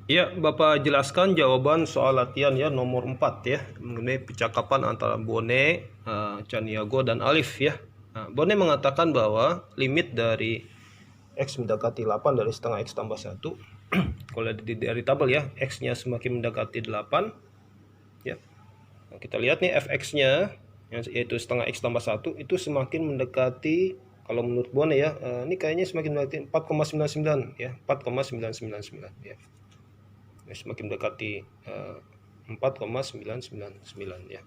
Ya, Bapak jelaskan jawaban soal latihan ya nomor 4 ya, mengenai percakapan antara Bone, Chaniago dan Alif ya. Nah, Bone mengatakan bahwa limit dari X mendekati 8 dari setengah X tambah 1. Kalau dari tabel ya, X-nya semakin mendekati 8 ya. Nah, kita lihat nih fx-nya yaitu setengah X tambah 1 itu semakin mendekati, kalau menurut Bone ya, ini kayaknya semakin mendekati 4,99 ya, 4,999 ya. Semakin mendekati 4,999 ya.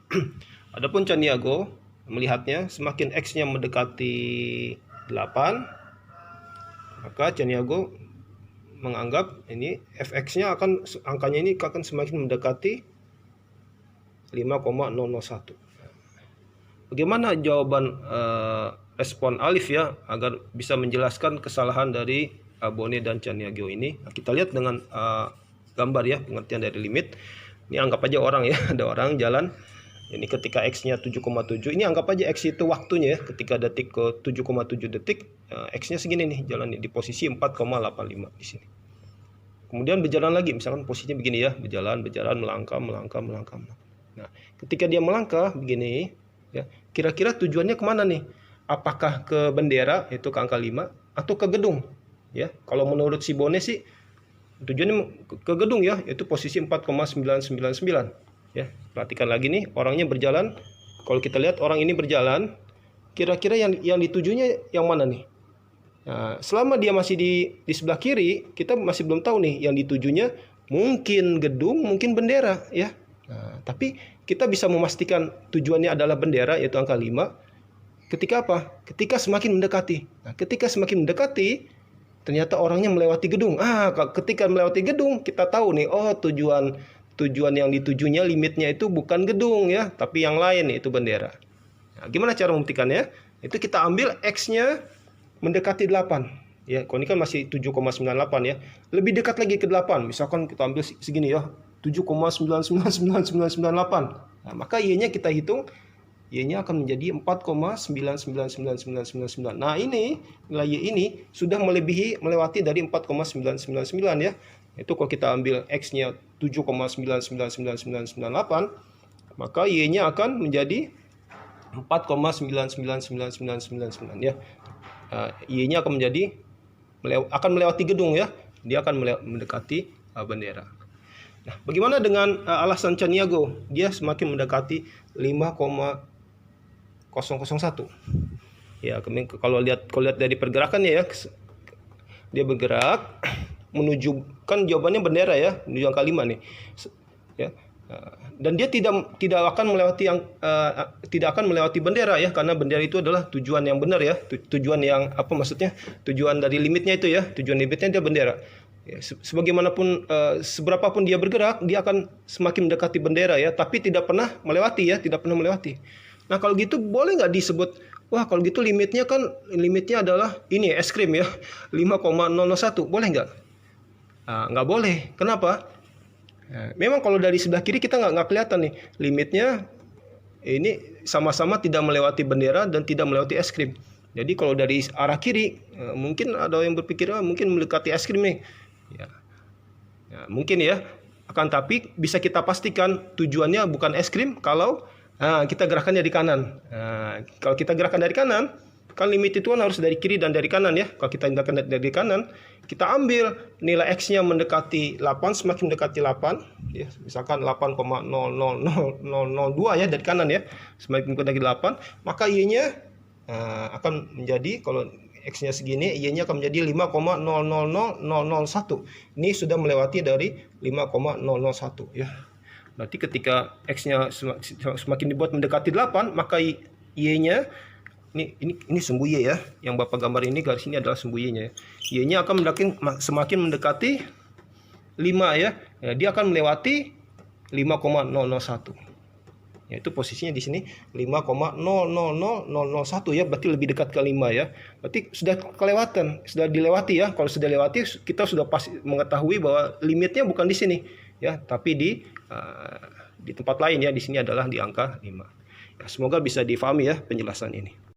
Adapun Chaniago melihatnya semakin X-nya mendekati 8, maka Chaniago menganggap ini fx-nya angkanya ini akan semakin mendekati 5,001. Bagaimana jawaban respon Alif ya agar bisa menjelaskan kesalahan dari Bone dan Chaniago ini? Nah, kita lihat dengan gambar ya, pengertian dari limit. Ini anggap aja orang ya, ada orang jalan. Ini ketika X-nya 7,7, ini anggap aja X itu waktunya ya, ketika detik ke 7,7 detik, X-nya segini nih, jalan di posisi 4,85 di sini. Kemudian berjalan lagi, misalkan posisinya begini ya, berjalan, melangkah. Nah, ketika dia melangkah begini ya, kira-kira tujuannya kemana nih? Apakah ke bendera, itu ke angka 5, atau ke gedung? Ya, kalau menurut si Bone sih tujuannya ke gedung ya, itu posisi 4,999 ya. Perhatikan lagi nih, orangnya berjalan. Kalau kita lihat orang ini berjalan, kira-kira yang ditujunya yang mana nih? Nah, selama dia masih di sebelah kiri, kita masih belum tahu nih yang ditujunya, mungkin gedung, mungkin bendera ya. Nah, tapi kita bisa memastikan tujuannya adalah bendera, yaitu angka 5. Ketika apa? Ketika semakin mendekati. Nah, ketika semakin mendekati, ternyata orangnya melewati gedung. Ketika melewati gedung, kita tahu nih, oh tujuan yang ditujunya, limitnya itu bukan gedung ya, tapi yang lain, yaitu bendera. Nah, gimana cara membuktikannya? Itu kita ambil X-nya mendekati 8. Ya, kalau ini kan masih 7,98 ya. Lebih dekat lagi ke 8. Misalkan kita ambil segini ya, 7,99998. Nah, maka Y-nya kita hitung, Y-nya akan menjadi 4,99999. Nah, ini nilai Y ini sudah melewati dari 4,999 ya. Itu kalau kita ambil X-nya 7,99998, maka Y-nya akan menjadi 4,99999 ya. Y-nya akan melewati gedung ya. Dia akan mendekati bendera. Nah, bagaimana dengan alasan Chaniago? Dia semakin mendekati 5,001. Ya, kalau lihat dari pergerakannya ya, dia bergerak menuju, kan jawabannya bendera ya, menuju angka 5 nih. Ya. Dan dia tidak akan melewati bendera ya, karena bendera itu adalah tujuan yang benar ya, tujuan yang tujuan dari limitnya itu ya, tujuan limitnya dia bendera. Ya, sebagaimanapun seberapapun dia bergerak, dia akan semakin mendekati bendera ya, tapi tidak pernah melewati. Nah, kalau gitu boleh nggak disebut, wah kalau gitu limitnya adalah ini es krim ya, 5,001, boleh nggak? Nggak boleh. Kenapa? Nah, memang kalau dari sebelah kiri kita nggak kelihatan nih limitnya, ini sama-sama tidak melewati bendera dan tidak melewati es krim. Jadi kalau dari arah kiri, mungkin ada yang berpikir mungkin mendekati es krim nih. Ya, mungkin ya. Akan tapi bisa kita pastikan tujuannya bukan es krim kalau kita gerakannya di kanan. Kalau kita gerakan dari kanan, kan limit itu kan harus dari kiri dan dari kanan ya. Kalau kita gerakan dari kanan, kita ambil nilai X-nya mendekati 8, semakin mendekati 8 ya, misalkan 8,00002 ya dari kanan ya, semakin mendekati 8, maka Y-nya akan menjadi, kalau X-nya segini, Y-nya akan menjadi 5,000001. Ini sudah melewati dari 5,001 ya. Berarti ketika X-nya semakin dibuat mendekati 8, maka Y-nya ini sumbu Y ya. Yang Bapak gambar ini, garis ini adalah sumbu Y-nya ya. Y-nya akan semakin mendekati 5 ya. Dia akan melewati 5,001. Yaitu posisinya di sini 5,000001 ya, berarti lebih dekat ke 5 ya. Berarti sudah dilewati ya. Kalau sudah lewati, kita sudah pasti mengetahui bahwa limitnya bukan di sini ya, tapi di tempat lain ya. Di sini adalah di angka 5. Ya, semoga bisa difahami ya penjelasan ini.